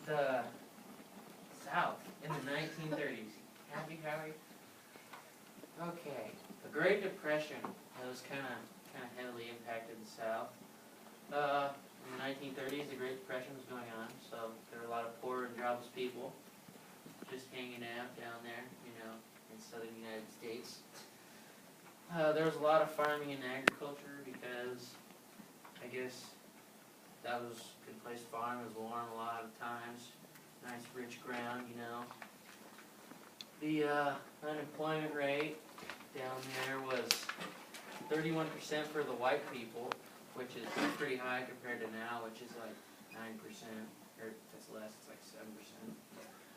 the South in the 1930s. Happy Howie? Okay, the Great Depression was kind of heavily impacted the South. In the 1930s, the Great Depression was going on, so there were a lot of poor and jobless people just hanging out down there, you know, in southern United States. There was a lot of farming and agriculture because I guess that was a good place to farm. It was warm a lot of times, nice rich ground, you know. The unemployment rate down there was 31% for the white people, which is pretty high compared to now, which is like 9%, or that's less, it's like 7%.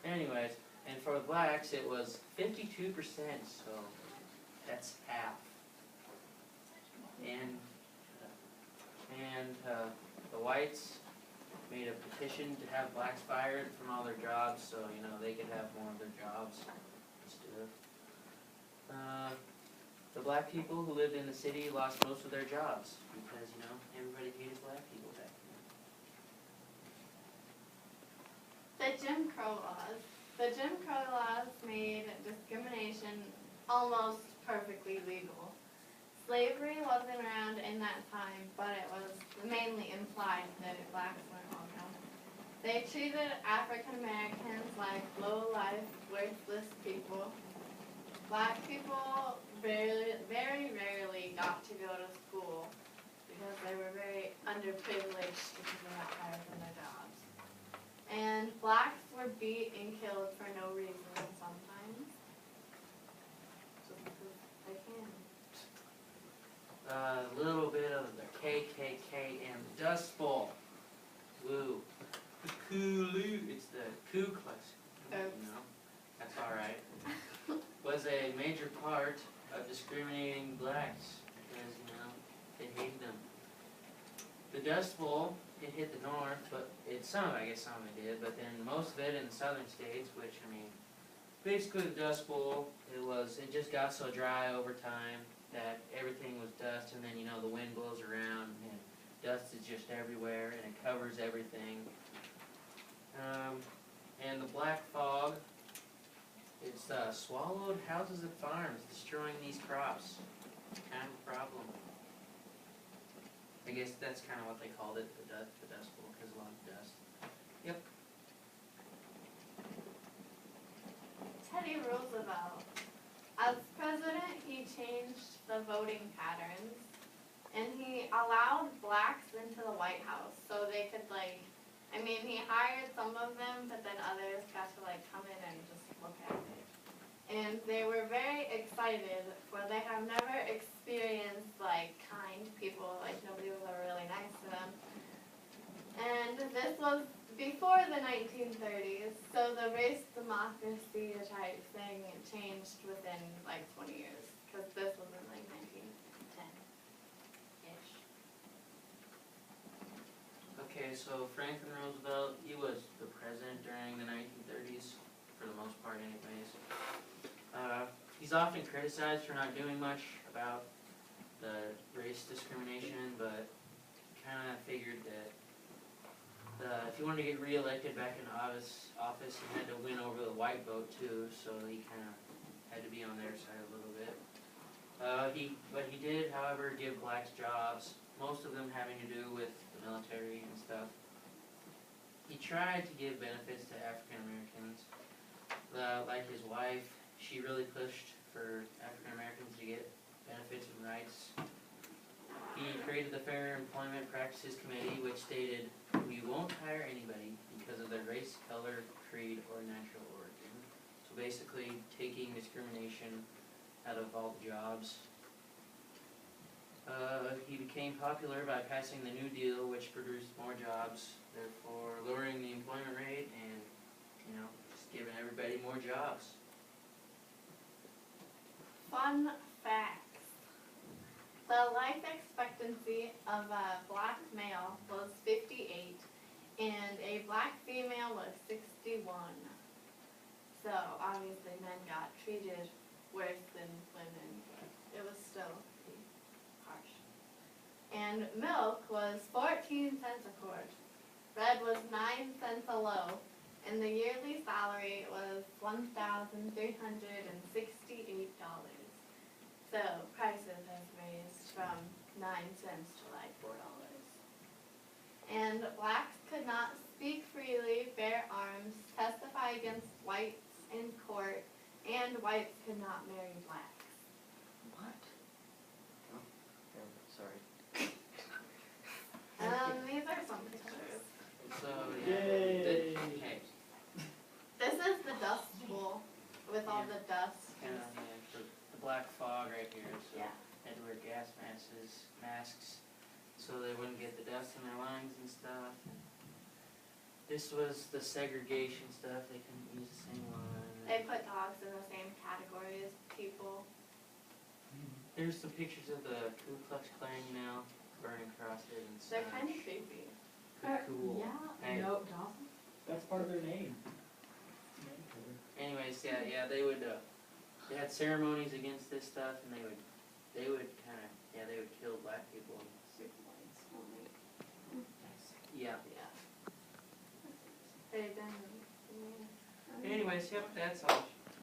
Anyways, and for the blacks it was 52%, so that's half. And the whites made a petition to have blacks fired from all their jobs, so you know they could have more of their jobs and stuff. The black people who lived in the city lost most of their jobs because, you know, everybody hated black people back The then. Jim Crow laws. The Jim Crow laws made discrimination almost perfectly legal. Slavery wasn't around in that time, but it was mainly implied that blacks weren't welcome. They treated African Americans like low-life, worthless people. Black people very rarely got to go to school because they were very underprivileged because they got fired from their jobs. And blacks were beat and killed for no reason sometimes. Just because they can. A little bit of the KKK and the Dust Bowl. Woo. The Kooloo. It's the Ku Klux. You know, that's alright. Was a major part of discriminating blacks because, you know, they hated them. The Dust Bowl, it hit the north, but I guess some of it did, but then most of it in the southern states, which, I mean, basically the Dust Bowl, it just got so dry over time that everything was dust, and then, you know, the wind blows around, and dust is just everywhere, and it covers everything. And the black fog, it's swallowed houses and farms, destroying these crops. Kind of a problem. I guess that's kind of what they called it, the Dust Bowl, because a lot of dust. Yep. Teddy Roosevelt. As president, he changed the voting patterns, and he allowed blacks into the White House so they could, he hired some of them, but then others got to, come in and just look at it. And they were very excited, for they have never experienced, kind people, nobody was ever really nice to them. And this was before the 1930s, so the race democracy type thing changed within, 20 years, because this was in, 1910-ish. Okay, so Franklin Roosevelt, he was the president during the 1930s, for the most part anyways. He's often criticized for not doing much about the race discrimination, but kind of figured that if he wanted to get re-elected back in office, he had to win over the white vote too, so he kind of had to be on their side a little bit. But he did, however, give blacks jobs, most of them having to do with the military and stuff. He tried to give benefits to African Americans. Like his wife, she really pushed for African Americans to get benefits and rights. He created the Fair Employment Practices Committee, which stated, "We won't hire anybody because of their race, color, creed, or natural origin." So basically, taking discrimination out of all the jobs. He became popular by passing the New Deal, which produced more jobs, therefore lowering the employment rate and, just giving everybody more jobs. Fun facts. The life expectancy of a black male was 58, and a black female was 61. So obviously men got treated worse than women, but it was still pretty harsh. And milk was 14 cents a quart. Bread was 9 cents a loaf, and the yearly salary was $1,368. So prices have raised from 9 cents to like $4. And blacks could not speak freely, bear arms, testify against whites in court, and whites could not marry blacks. What? Oh, sorry. These are some pictures. So, Yay. Okay. This is the Dust Bowl with all the dust. Kind of, the black fog right here, so Yeah. they had to wear gas masks, so they wouldn't get the dust in their lungs and stuff. And this was the segregation stuff, they couldn't use the same one. They put dogs in the same category as people. There's some pictures of the Ku Klux Klan, you know, burning crosses and stuff. They're kind of creepy. Pretty cool. Yeah, Hey. no, Dawson. That's part of their name. Anyways, yeah, they would, they had ceremonies against this stuff, and they would kinda, they would kill black people. Yeah. Yeah. They've been. Anyways, yep, that's all.